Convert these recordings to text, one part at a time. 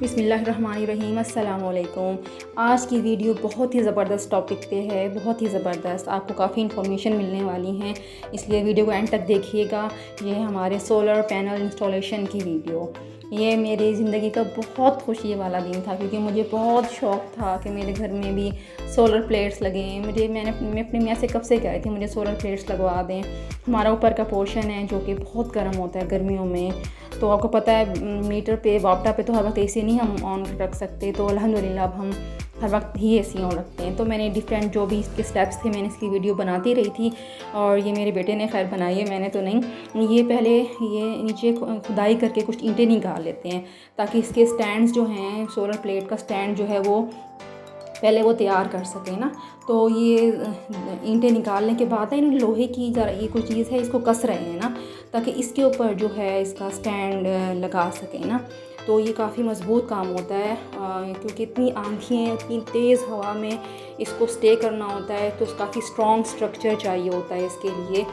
बिस्मिल्लाहिर्रहमानिर्रहीम, अस्सलाम वालेकुम। आज की वीडियो बहुत ही ज़बरदस्त टॉपिक पे है, बहुत ही ज़बरदस्त। आपको काफ़ी इन्फॉर्मेशन मिलने वाली है, इसलिए वीडियो को एंड तक देखिएगा। ये है हमारे सोलर पैनल इंस्टॉलेशन की वीडियो। ये मेरी ज़िंदगी का बहुत खुशी वाला दिन था, क्योंकि मुझे बहुत शौक़ था कि मेरे घर में भी सोलर प्लेट्स लगें। मैं अपनी मियाँ से कब से कह रही थी मुझे सोलर प्लेट्स लगवा दें। हमारा ऊपर का पोर्शन है जो कि बहुत गर्म होता है गर्मियों में, तो आपको पता है मीटर पे वापटा पे तो हर वक्त एसी नहीं हम ऑन रख सकते, तो अल्हम्दुलिल्लाह अब हम हर वक्त ही एसी ऑन रखते हैं। तो मैंने डिफरेंट जो भी इसके स्टेप्स थे मैंने इसकी वीडियो बनाती रही थी, और ये मेरे बेटे ने खैर बनाई है, मैंने तो नहीं। ये पहले ये नीचे खुदाई करके कुछ ईंटें निकाल लेते हैं, ताकि इसके स्टैंड्स जो हैं, सोलर प्लेट का स्टैंड जो है वो पहले वो तैयार कर सकें ना। तो ये ईंटें निकालने के बाद इन्होंने लोहे की ज़रा ये कोई चीज़ है इसको कस रहे हैं ना, ताकि इसके ऊपर जो है इसका स्टैंड लगा सकें ना। तो ये काफ़ी मज़बूत काम होता है, क्योंकि इतनी आंधियाँ इतनी तेज़ हवा में इसको स्टे करना होता है, तो काफ़ी स्ट्रॉन्ग स्ट्रक्चर चाहिए होता है इसके लिए।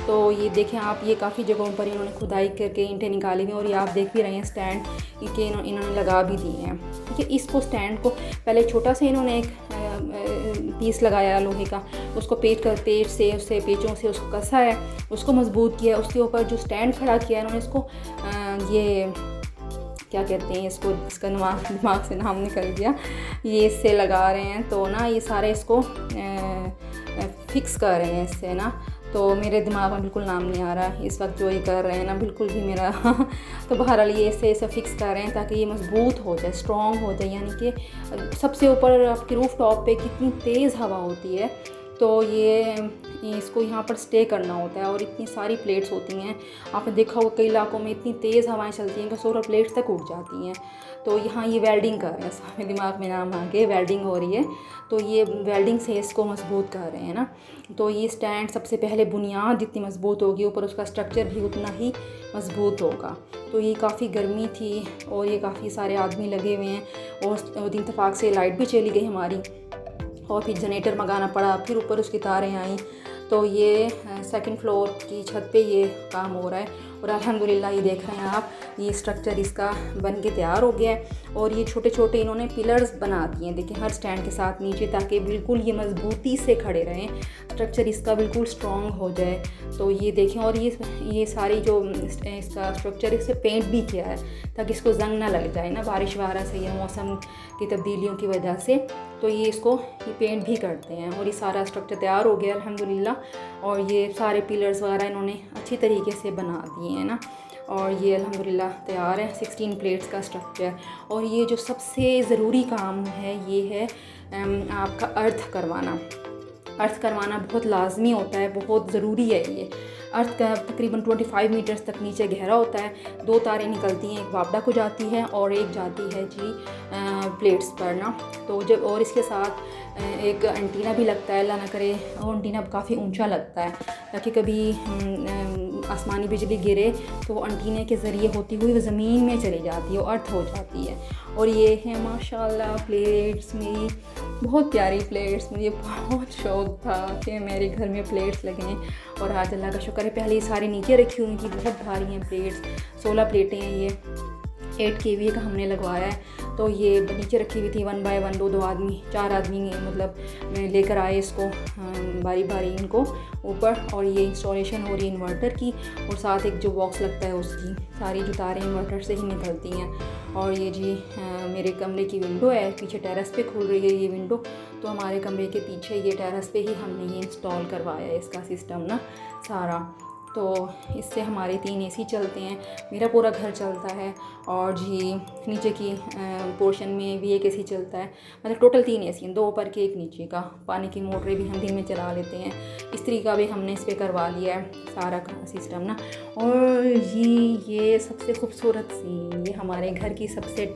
तो ये देखें आप, ये काफ़ी जगहों पर इन्होंने खुदाई करके ईंटें निकाली हुई, और ये आप देख भी रहे हैं स्टैंड के इन्होंने लगा भी दिए हैं। ठीक है, इसको स्टैंड को पहले छोटा सा इन्होंने एक पीस लगाया लोहे का, उसको पेच से उससे पेचों से उसको कसा है, उसको मजबूत किया। उसके ऊपर जो स्टैंड खड़ा किया इन्होंने, इसको ये क्या कहते हैं इसको, इसका दिमाग से नाम निकल गया, ये इससे लगा रहे हैं। तो ना ये सारे इसको फिक्स कर रहे हैं इससे ना, तो मेरे दिमाग में बिल्कुल नाम नहीं आ रहा इस वक्त जो ये कर रहे हैं ना, बिल्कुल भी मेरा तो बहरहाल ये ऐसे फिक्स कर रहे हैं ताकि ये मज़बूत हो जाए, स्ट्रॉन्ग हो जाए। यानी कि सबसे ऊपर आपकी रूफ टॉप पे कितनी तेज़ हवा होती है, तो ये इसको यहाँ पर स्टे करना होता है, और इतनी सारी प्लेट्स होती हैं। आपने देखा होगा कई इलाकों में इतनी तेज़ हवाएं चलती हैं कि सोलर प्लेट्स तक उड़ जाती हैं। तो यहाँ ये वेल्डिंग कर रहे हैं, सारे दिमाग में नाम आ गए, वेल्डिंग हो रही है। तो ये वेल्डिंग से इसको मजबूत कर रहे हैं ना। तो ये स्टैंड सबसे पहले बुनियाद जितनी मजबूत होगी, ऊपर उसका स्ट्रक्चर भी उतना ही मजबूत होगा। तो ये काफ़ी गर्मी थी, और ये काफ़ी सारे आदमी लगे हुए हैं, और दिन इत्तेफाक से लाइट भी चली गई हमारी, और फिर जनरेटर मंगाना पड़ा, फिर ऊपर उसकी तारें आई। तो ये सेकंड फ्लोर की छत पे ये काम हो रहा है, और अल्हम्दुलिल्लाह ये देख रहे हैं आप, ये स्ट्रक्चर इसका बन के तैयार हो गया है। और ये छोटे छोटे इन्होंने पिलर्स बना दिए हैं, देखिए हर स्टैंड के साथ नीचे, ताकि बिल्कुल ये मजबूती से खड़े रहें, स्ट्रक्चर इसका बिल्कुल स्ट्रॉन्ग हो जाए। तो ये देखें, और ये सारी जो इसका स्ट्रक्चर इससे पेंट भी किया है, ताकि इसको जंग ना लग जाए ना बारिश वगैरह से या मौसम की तब्दीलियों की वजह से। तो ये इसको पेंट भी करते हैं, और ये सारा स्ट्रक्चर तैयार हो गया अल्हम्दुलिल्लाह। और ये सारे पिलर्स वगैरह इन्होंने अच्छी तरीके से बना दिए हैं ना, और ये अल्हम्दुलिल्लाह तैयार है 16 प्लेट्स का स्ट्रक्चर। और ये जो सबसे ज़रूरी काम है ये है आपका अर्थ करवाना बहुत लाजमी होता है, बहुत ज़रूरी है। ये अर्थ का तकरीबन 25 मीटर्स तक नीचे गहरा होता है। 2 तारें निकलती हैं, एक वापडा को जाती है और एक जाती है जी प्लेट्स पर ना। तो जब और इसके साथ एक एंटीना भी लगता है, अल्लाह ना करे, और एंटीना काफ़ी ऊंचा लगता है, ताकि कभी आसमानी बिजली गिरे तो वो एंटीने के ज़रिए होती हुई वो ज़मीन में चली जाती है, और अर्थ हो जाती है। और ये है माशाल्लाह प्लेट्स, मेरी बहुत प्यारी प्लेट्स। मुझे बहुत शौक़ था कि मेरे घर में प्लेट्स लगें, और आज अल्लाह का शुक्र है। पहले ये सारी नीचे रखी हुई थी, बहुत भारी हैं प्लेट्स, 16 प्लेटें हैं, ये 8 kVA का हमने लगवाया है। तो ये नीचे रखी हुई थी 1 बाय 1, 2 आदमी 4 आदमी मतलब लेकर आए इसको बारी बारी इनको ऊपर। और ये इंस्टॉलेशन हो रही है इन्वर्टर की, और साथ एक जो बॉक्स लगता है उसकी, सारी जो तारें इन्वर्टर से ही निकलती हैं। और ये जी मेरे कमरे की विंडो है, पीछे टेरेस पे खुल रही है ये विंडो, तो हमारे कमरे के पीछे ये टेरेस पे ही हमने ये इंस्टॉल करवाया है इसका सिस्टम ना सारा। तो इससे हमारे 3 एसी चलते हैं, मेरा पूरा घर चलता है, और जी नीचे की पोर्शन में भी एक एसी चलता है। मतलब टोटल 3 एसी हैं, 2 ऊपर के 1 नीचे का। पानी की मोटरें भी हम दिन में चला लेते हैं, इस्त्री का भी हमने इस पर करवा लिया है सारा सिस्टम ना। और ये सबसे खूबसूरत सीन, ये हमारे घर की सबसे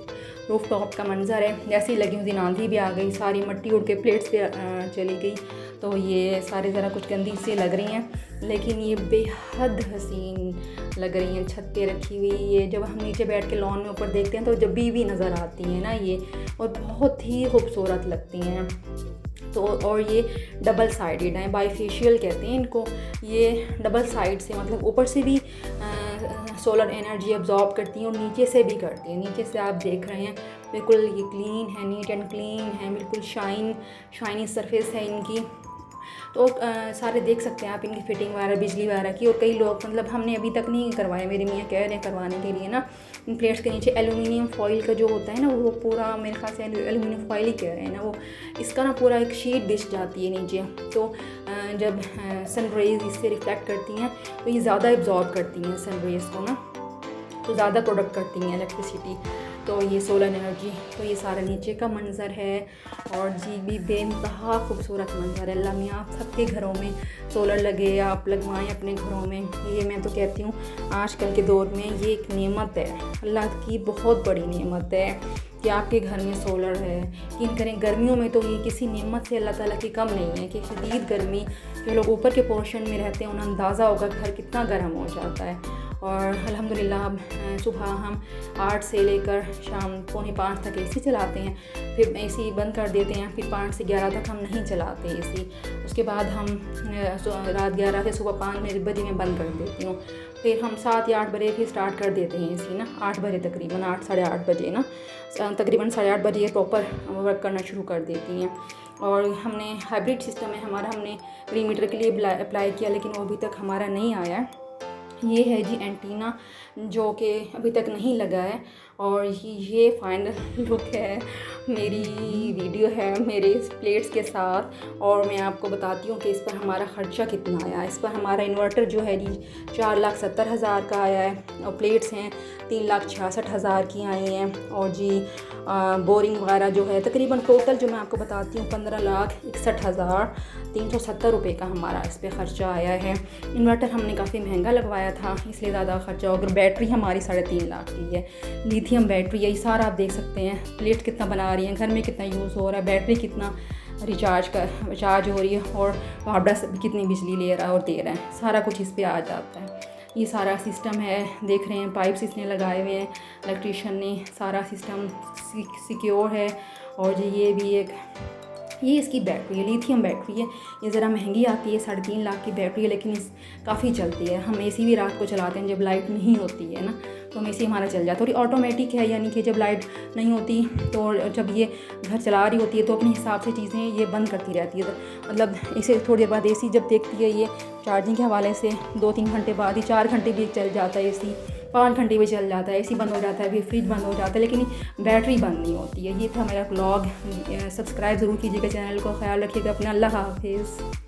रूफ टॉप का मंज़र है। जैसे ही लगी उस दिन आंधी भी आ गई, सारी मट्टी उड़ के प्लेट्स पे चली गई, तो ये सारे ज़रा कुछ गंदी सी लग रही हैं, लेकिन ये बेहद हसीन लग रही हैं छत पे रखी हुई। ये जब हम नीचे बैठ के लॉन में ऊपर देखते हैं तो जब भी नज़र आती हैं ना ये, और बहुत ही खूबसूरत लगती हैं। तो और ये डबल साइडेड हैं, बाईफेशियल कहते हैं इनको। ये डबल साइड से मतलब ऊपर से भी सोलर एनर्जी अब्जॉर्ब करती हैं और नीचे से भी करती हैं। नीचे से आप देख रहे हैं बिल्कुल ये क्लीन है, नीट एंड क्लीन है, बिल्कुल शाइनी सरफेस है इनकी। तो सारे देख सकते हैं आप इनकी फिटिंग वगैरह, बिजली वगैरह की। और कई लोग मतलब हमने अभी तक नहीं करवाया, मेरे मियाँ कह रहे हैं करवाने के लिए ना। इन प्लेट्स के नीचे एलुमिनियम फॉइल का जो होता है ना, वो पूरा मेरे ख्याल से एलुमिनियम फॉइल ही कह रहे हैं ना, वो इसका ना पूरा एक शीट बिछ जाती है नीचे। तो जब सन रेज़ इससे रिफ्लेक्ट करती हैं तो ये ज़्यादा एब्जॉर्ब करती हैं सन रेज़ को ना, तो ज़्यादा प्रोडक्ट करती हैं इलेक्ट्रिसिटी। तो ये सोलर एनर्जी। तो ये सारा नीचे का मंज़र है और जी भी बेइंतहा खूबसूरत मंज़र है। अल्लाह मियाँ आप सबके घरों में सोलर लगे, आप लगवाएं अपने घरों में। ये मैं तो कहती हूँ आजकल के दौर में ये एक नेमत है, अल्लाह की बहुत बड़ी नेमत है कि आपके घर में सोलर है। यकीन करें गर्मियों में तो ये किसी नेमत से अल्लाह ताला की कम नहीं है कि शदीद गर्मी, जो लोग ऊपर के पोर्शन में रहते हैं उन्हें अंदाज़ा होगा घर कितना गर्म हो जाता है। और अल्हम्दुलिल्लाह अब सुबह हम 8 से लेकर शाम 4:45 तक एसी चलाते हैं, फिर एसी बंद कर देते हैं, फिर 5 से 11 तक हम नहीं चलाते एसी। उसके बाद हम रात 11 से सुबह 5 बजे मैं बंद कर देती हूँ। फिर हम 7 या 8 बजे फिर स्टार्ट कर देते हैं एसी ना, 8 बजे तकरीबन, 8 साढ़े 8 बजे ना, तकरीबन साढ़े 8 बजे प्रॉपर वर्क करना शुरू कर देती हैं। और हमने हाइब्रिड सिस्टम है हमारा, हमने प्रीमीटर के लिए अप्लाई किया लेकिन वो अभी तक हमारा नहीं आया है। ये है जी एंटीना जो कि अभी तक नहीं लगा है। और ये फाइनल लुक है, मेरी वीडियो है मेरे इस प्लेट्स के साथ। और मैं आपको बताती हूँ कि इस पर हमारा ख़र्चा कितना आया। इस पर हमारा इन्वर्टर जो है जी 4,70,000 का आया है और प्लेट्स हैं 3,66,000 की आई हैं। और जी बोरिंग वगैरह जो है तकरीबन टोटल जो मैं आपको बताती हूँ 15,61,370 रुपये का हमारा इस पर ख़र्चा आया है। इन्वर्टर हमने काफ़ी महंगा लगवाया था इसलिए ज़्यादा ख़र्चा हो। अगर बैटरी हमारी 3.5 लाख की है, लिथियम बैटरी है। ये सारा आप देख सकते हैं, प्लेट कितना बना रही है, घर में कितना यूज़ हो रहा है, बैटरी कितना चार्ज हो रही है और वापडा कितनी बिजली ले रहा है और दे रहा है, सारा कुछ इस पर आ जाता है। ये सारा सिस्टम है, देख रहे हैं पाइप्स इसने लगाए हुए हैं इलेक्ट्रीशियन ने, सारा सिस्टम सिक्योर है। और जी ये भी एक ये इसकी बैटरी है, लिथियम बैटरी है। ये ज़रा महंगी आती है, 3.5 लाख की बैटरी है, लेकिन इस काफ़ी चलती है। हम एसी भी रात को चलाते हैं जब लाइट नहीं होती है ना, तो हम एसी हमारा चल जाता है। और ऑटोमेटिक है, यानी कि जब लाइट नहीं होती तो जब ये घर चला रही होती है तो अपने हिसाब से चीज़ें ये बंद करती रहती है। मतलब इसे थोड़ी देर बाद एसी जब देखती है ये चार्जिंग के हवाले से 2-3 घंटे बाद ही 4 घंटे भी चल जाता है एसी, 5 घंटे भी चल जाता है, एसी बंद हो जाता है, फिर फ्रिज बंद हो जाता है, लेकिन बैटरी बंद नहीं होती है। ये था मेरा व्लॉग। सब्सक्राइब ज़रूर कीजिएगा चैनल को, ख्याल रखिएगा अपना। अल्लाह हाफिज़।